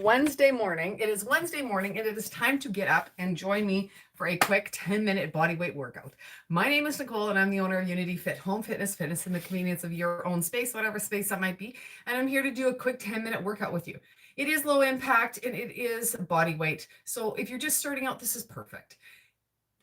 Wednesday morning. It is Wednesday morning, and it is time to get up and join me for a quick 10-minute body weight workout. My name is Nicole, and I'm the owner of UnityFit Home Fitness, fitness in the convenience of your own space, whatever space that might be. And I'm here to do a quick 10-minute workout with you. It is low impact, and it is body weight. So if you're just starting out, this is perfect.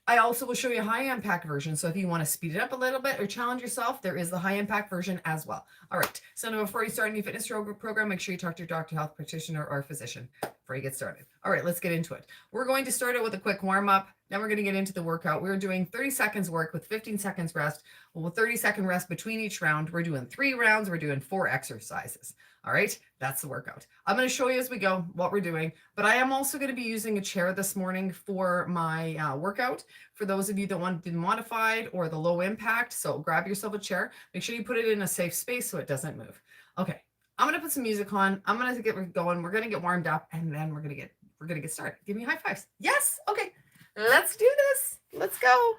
I also will show you a high impact version. So if you want to speed it up a little bit or challenge yourself, there is the high impact version as well. All right. So now before you start a new fitness program, make sure you talk to your doctor, health practitioner, or physician before you get started. All right, let's get into it. We're going to start it with a quick warm up. Then we're going to get into the workout. We're doing 30 seconds work with 15 seconds rest. Well, with 30-second rest between each round, we're doing 3 rounds. We're doing 4 exercises. All right, that's the workout. I'm going to show you as we go what we're doing, but I am also going to be using a chair this morning for my workout. For those of you that want the modified or the low impact, so grab yourself a chair. Make sure you put it in a safe space so it doesn't move. Okay, I'm going to put some music on. I'm going to get going. We're going to get warmed up, and then we're going to get started. Give me high fives. Yes. Okay. Let's do this. Let's go.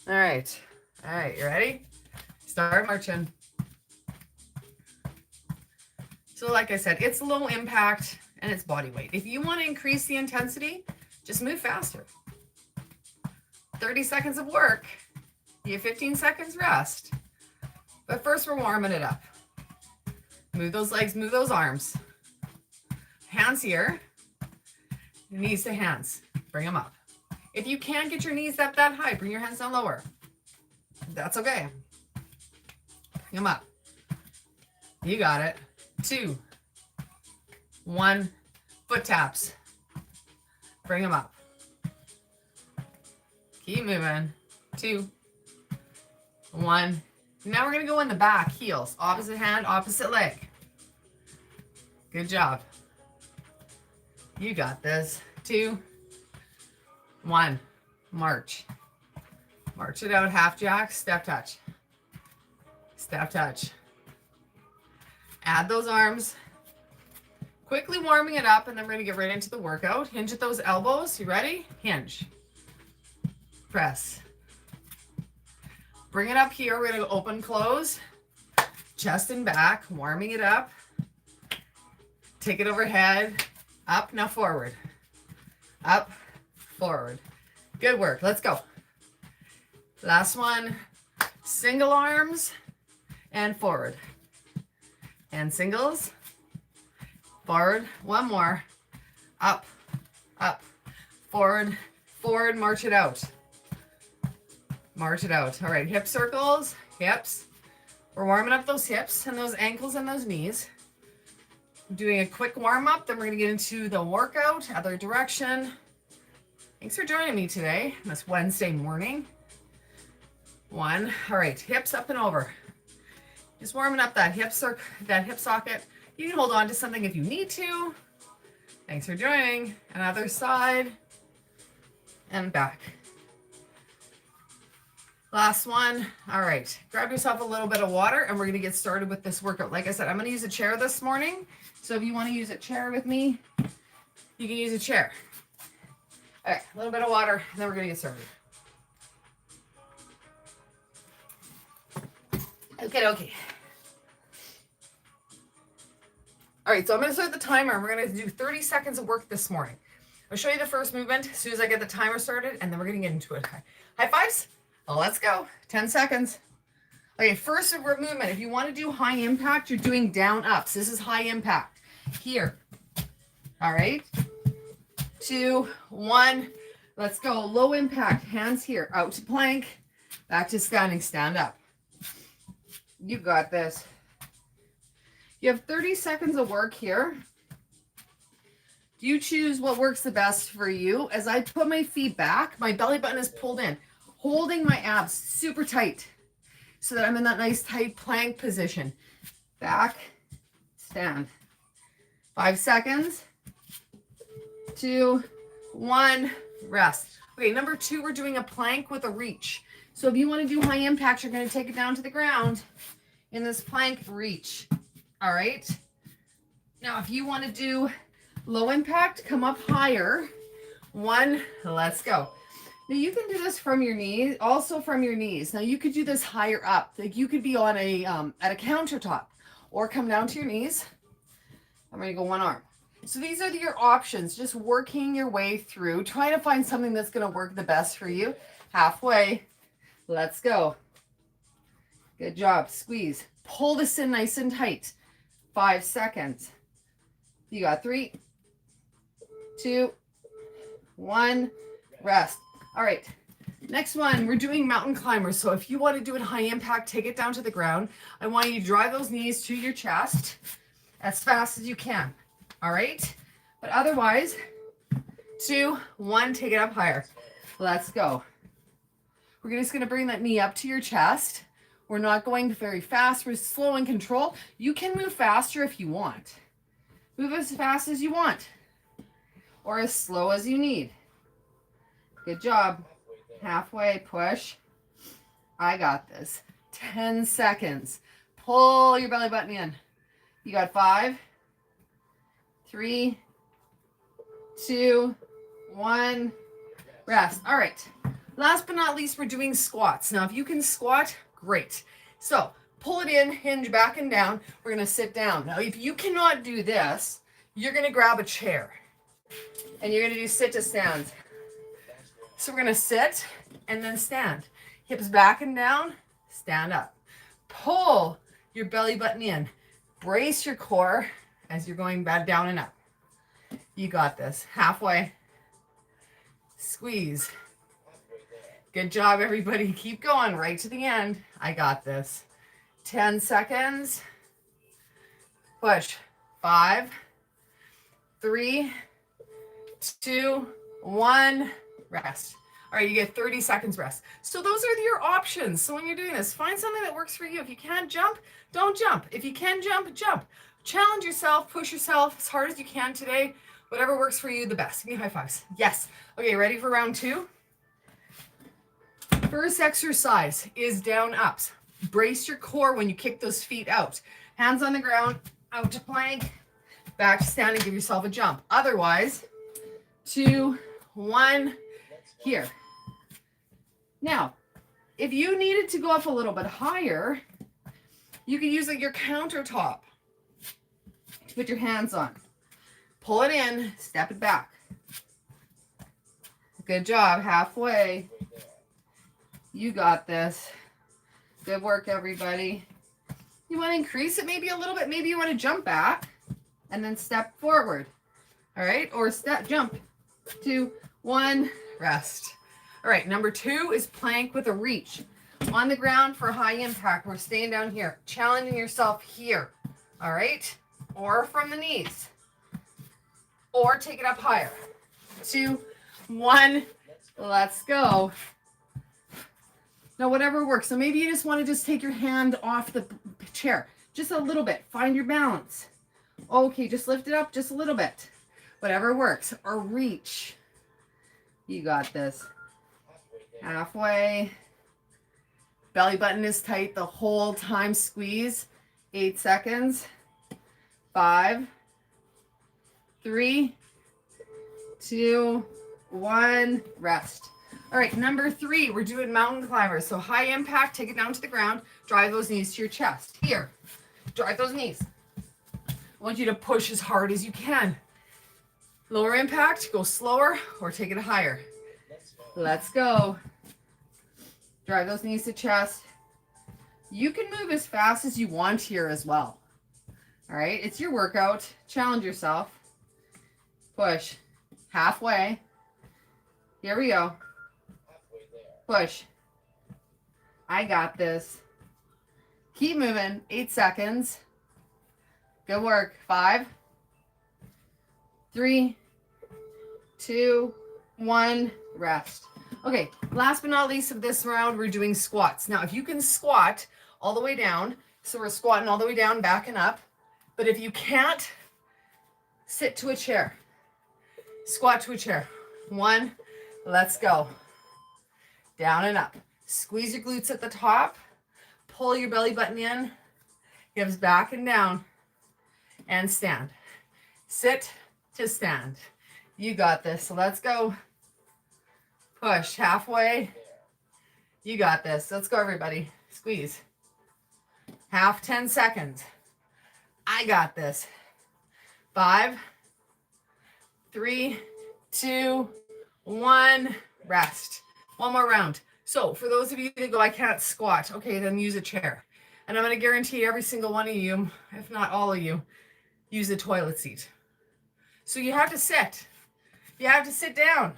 All right. All right. You ready? Start marching. So like I said, it's low impact and it's body weight. If you want to increase the intensity, just move faster. 30 seconds of work. You have 15 seconds rest. But first we're warming it up. Move those legs, move those arms. Hands here, knees to hands, bring them up. If you can't get your knees up that high, bring your hands down lower. That's okay. Bring them up. You got it. 2, 1, foot taps. Bring them up. Keep moving. 2, 1. Now we're going to go in the back, heels, opposite hand, opposite leg. Good job. You got this. 2, 1, march. March it out, half jack, step touch. Step touch. Add those arms. Quickly warming it up, and then we're going to get right into the workout. Hinge at those elbows. You ready? Hinge. Press. Bring it up here. We're going to open, close. Chest and back, warming it up. Take it overhead. Up, now forward. Up, forward. Good work. Let's go. Last one. Single arms and forward. And singles. Forward. One more. Up, up, forward, forward. March it out. March it out. All right. Hip circles, hips. We're warming up those hips and those ankles and those knees. Doing a quick warm up, then we're going to get into the workout, other direction. Thanks for joining me today, this Wednesday morning. 1. All right, hips up and over. Just warming up that hip socket. You can hold on to something if you need to. Thanks for joining. Another side and back. Last one. All right, grab yourself a little bit of water, and we're going to get started with this workout. Like I said, I'm going to use a chair this morning. So if you want to use a chair with me, you can use a chair. All right, a little bit of water, and then we're going to get started. Okay. All right, so I'm going to start the timer. We're going to do 30 seconds of work this morning. I'll show you the first movement as soon as I get the timer started, and then we're going to get into it. High fives. Well, let's go. 10 seconds. Okay, first movement. If you want to do high impact, you're doing down ups. This is high impact. Here. All right. 2, 1. Let's go. Low impact. Hands here. Out to plank. Back to standing. Stand up. You got this. You have 30 seconds of work here. You choose what works the best for you. As I put my feet back, my belly button is pulled in, holding my abs super tight so that I'm in that nice tight plank position. Back, stand. 5 seconds. 2, 1, rest. Okay, number 2, we're doing a plank with a reach. So if you want to do high impact, you're going to take it down to the ground in this plank reach. All right. Now, if you want to do low impact, come up higher. 1, let's go. Now you can do this from your knees, also from your knees. Now you could do this higher up. Like you could be on a at a countertop or come down to your knees. I'm going to go one arm. So these are your options, just working your way through, trying to find something that's going to work the best for you. Halfway. Let's go. Good job. Squeeze. Pull this in nice and tight. 5 seconds. You got 3, 2, 1. Rest. All right. Next one, we're doing mountain climbers. So if you want to do it high impact, take it down to the ground. I want you to drive those knees to your chest as fast as you can. All right. But otherwise, 2, 1, take it up higher. Let's go. We're just going to bring that knee up to your chest. We're not going very fast. We're slow and control. You can move faster if you want. Move as fast as you want or as slow as you need. Good job. Halfway, push. I got this. 10 seconds. Pull your belly button in. You got 5, 3, 2, 1. Rest. All right. Last but not least, we're doing squats. Now, if you can squat, great. So pull it in, hinge back and down. We're going to sit down. Now, if you cannot do this, you're going to grab a chair and you're going to do sit to stand. So we're going to sit and then stand. Hips back and down, stand up. Pull your belly button in. Brace your core as you're going back down and up. You got this. Halfway. Squeeze. Good job, everybody. Keep going right to the end. I got this. 10 seconds. Push. 5, 3, 2, 1. Rest. All right, you get 30 seconds rest. So those are your options. So when you're doing this, find something that works for you. If you can't jump, don't jump. If you can jump, jump. Challenge yourself, push yourself as hard as you can today. Whatever works for you the best. Give me high fives. Yes. Okay, ready for round 2? First exercise is down ups. Brace your core when you kick those feet out. Hands on the ground, out to plank, back to standing, give yourself a jump. Otherwise, 2, 1, here. Now, if you needed to go up a little bit higher, you can use like your countertop to put your hands on. Pull it in, step it back. Good job, halfway. You got this. Good work, everybody. You want to increase it maybe a little bit. Maybe you want to jump back and then step forward. All right, or step, jump. 2, 1, rest. All right, number 2 is plank with a reach. On the ground for high impact. We're staying down here, challenging yourself here. All right, or from the knees, or take it up higher. 2, 1, let's go. Now, whatever works. So maybe you just want to just take your hand off the chair, just a little bit. Find your balance. Okay, just lift it up just a little bit. Whatever works. Or reach. You got this. Halfway. Belly button is tight the whole time. Squeeze. 8 seconds. 5, 3, 2, 1. Rest. All right, number 3, we're doing mountain climbers. So high impact, take it down to the ground. Drive those knees to your chest. Here. Drive those knees. I want you to push as hard as you can. Lower impact, go slower or take it higher. Let's go. Drive those knees to chest. You can move as fast as you want here as well. All right, it's your workout. Challenge yourself. Push. Halfway. Here we go. Push. I got this. Keep moving. 8 seconds. Good work. 5, 3, 2, 1. Rest. Okay, last but not least of this round, we're doing squats. Now, if you can squat all the way down, so we're squatting all the way down, back and up. But if you can't, sit to a chair. Squat to a chair. 1, let's go. Down and up. Squeeze your glutes at the top. Pull your belly button in. Hips back and down. And stand. Sit to stand. You got this. So let's go. Push halfway. You got this. Let's go, everybody. Squeeze. Half, 10 seconds. I got this. 5, 3, 2, 1. Rest. One more round. So for those of you that go, I can't squat. Okay, then use a chair. And I'm going to guarantee every single one of you, if not all of you, use a toilet seat. So you have to sit. You have to sit down.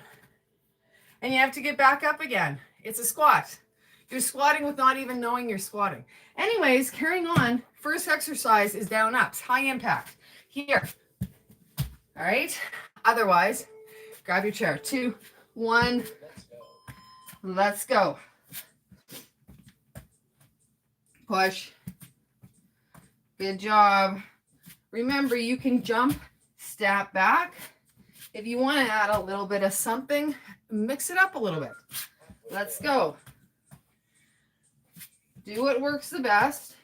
And you have to get back up again. It's a squat. You're squatting with not even knowing you're squatting. Anyways, carrying on. First exercise is down ups, high impact. Here. All right. Otherwise, grab your chair. 2, 1. Let's go. Push. Good job. Remember, you can jump, step back. If you want to add a little bit of something, mix it up a little bit. Let's go. Do what works the best.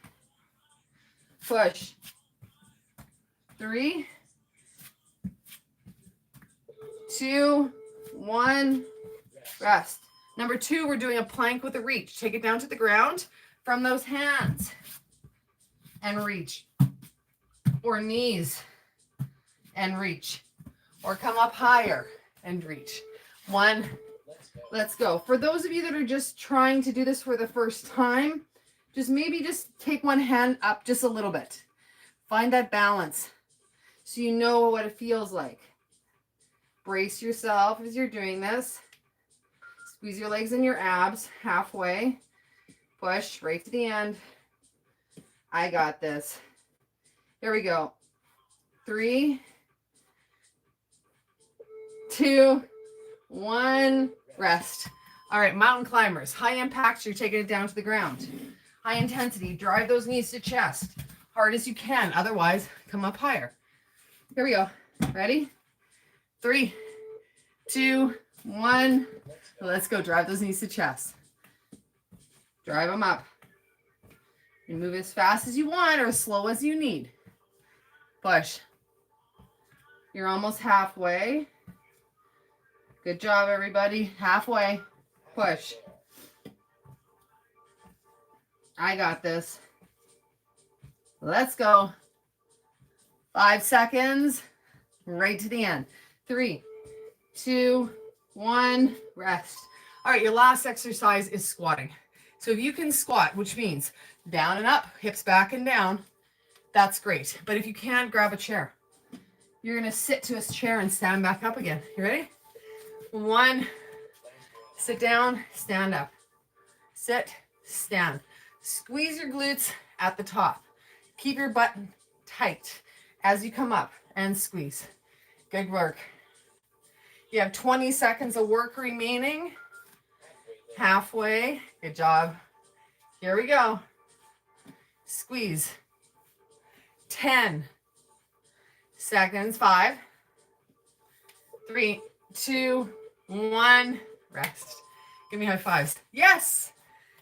Push. 3, 2, 1. Rest. Number 2, we're doing a plank with a reach. Take it down to the ground from those hands and reach. Or knees and reach. Or come up higher and reach. 1. Let's go. For those of you that are just trying to do this for the first time, maybe take one hand up just a little bit. Find that balance so you know what it feels like. Brace yourself as you're doing this. Squeeze your legs and your abs halfway. Push right to the end. I got this. Here we go. 3, 2, 1. Rest. All right, mountain climbers. High impact, you're taking it down to the ground. High intensity, drive those knees to chest. Hard as you can. Otherwise, come up higher. Here we go. Ready? 3, 2, 1. Let's go. Drive those knees to chest. Drive them up. You move as fast as you want or as slow as you need. Push. You're almost halfway. Good job, everybody. Halfway. Push. I got this. Let's go. 5 seconds. Right to the end. 3, 2, 1. Rest. All right, your last exercise is squatting. So if you can squat, which means down and up, hips back and down, that's great. But if you can't, grab a chair. You're going to sit to a chair and stand back up again. You ready? 1. Sit down, stand up. Sit, stand. Squeeze your glutes at the top. Keep your butt tight as you come up and squeeze. Good work. You have 20 seconds of work remaining. Halfway. Good job. Here we go. Squeeze. 10 seconds. 5, 3, 2, 1. Rest. Give me high fives. Yes.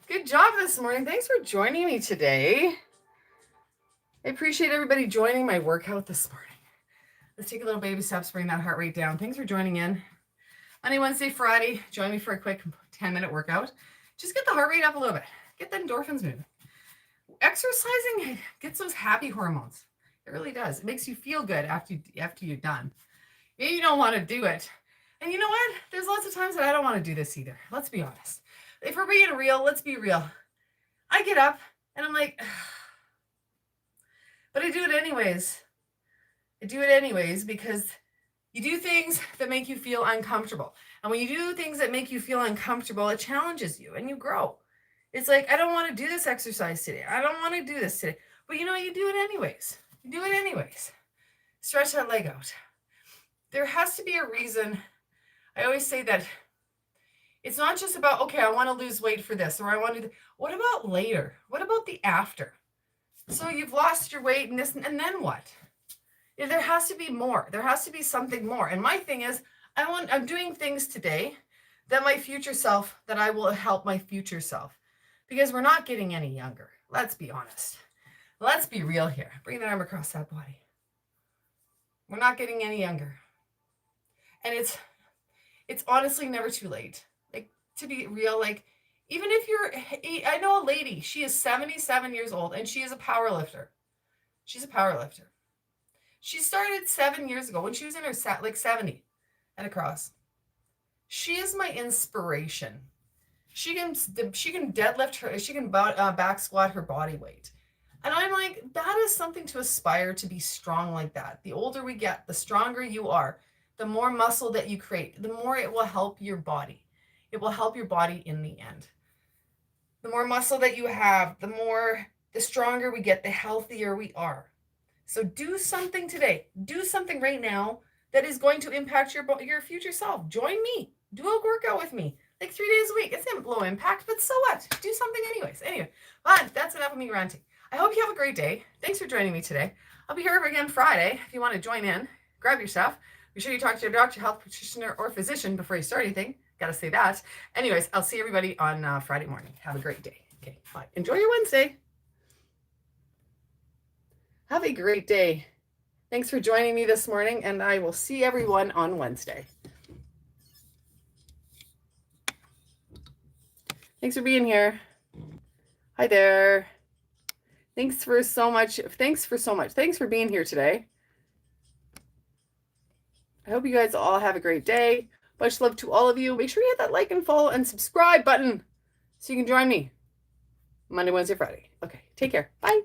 Good job this morning. Thanks for joining me today. I appreciate everybody joining my workout this morning. Let's take a little baby steps, bring that heart rate down. Thanks for joining in. Monday, Wednesday, Friday, join me for a quick 10-minute workout. Just get the heart rate up a little bit. Get the endorphins moving. Exercising gets those happy hormones. It really does. It makes you feel good after you're done. Maybe you don't want to do it. And you know what? There's lots of times that I don't want to do this either. Let's be honest. If we're being real, let's be real. I get up and I'm like, but I do it anyways. I do it anyways because you do things that make you feel uncomfortable. And when you do things that make you feel uncomfortable, it challenges you and you grow. It's like, I don't want to do this exercise today. I don't want to do this today. But you know what? You do it anyways. You do it anyways. Stretch that leg out. There has to be a reason. I always say that it's not just about, okay, I want to lose weight for this, or I want to, what about later? What about the after? So you've lost your weight and this, and then what? There has to be more. There has to be something more. And my thing is, I'm doing things today that I will help my future self. Because we're not getting any younger. Let's be honest. Let's be real here. Bring the arm across that body. We're not getting any younger. And it's honestly never too late. to be real, like, even if I know a lady, she is 77 years old and she is a power lifter. She's a power lifter. She started 7 years ago when she was in her 70 and across. She is my inspiration. She can deadlift her, she can back squat her body weight. And I'm like, that is something to aspire to be strong like that. The older we get, the stronger you are, the more muscle that you create, the more it will help your body. It will help your body in the end. The more muscle that you have, the stronger we get, the healthier we are. So do something today. Do something right now that is going to impact your future self. Join me. Do a workout with me. Like 3 days a week. It's low impact, but so what? Do something anyways. Anyway, but that's enough of me ranting. I hope you have a great day. Thanks for joining me today. I'll be here again Friday. If you want to join in, grab your stuff. Be sure you talk to your doctor, health practitioner, or physician before you start anything. Got to say that. Anyways, I'll see everybody on Friday morning. Have a great day. Okay, bye. Enjoy your Wednesday. Have a great day. Thanks for joining me this morning, and I will see everyone on Wednesday. Thanks for being here. Hi there. Thanks for so much. Thanks for being here today. I hope you guys all have a great day. Much love to all of you. Make sure you hit that like and follow and subscribe button so you can join me Monday, Wednesday, Friday. Okay, take care. Bye.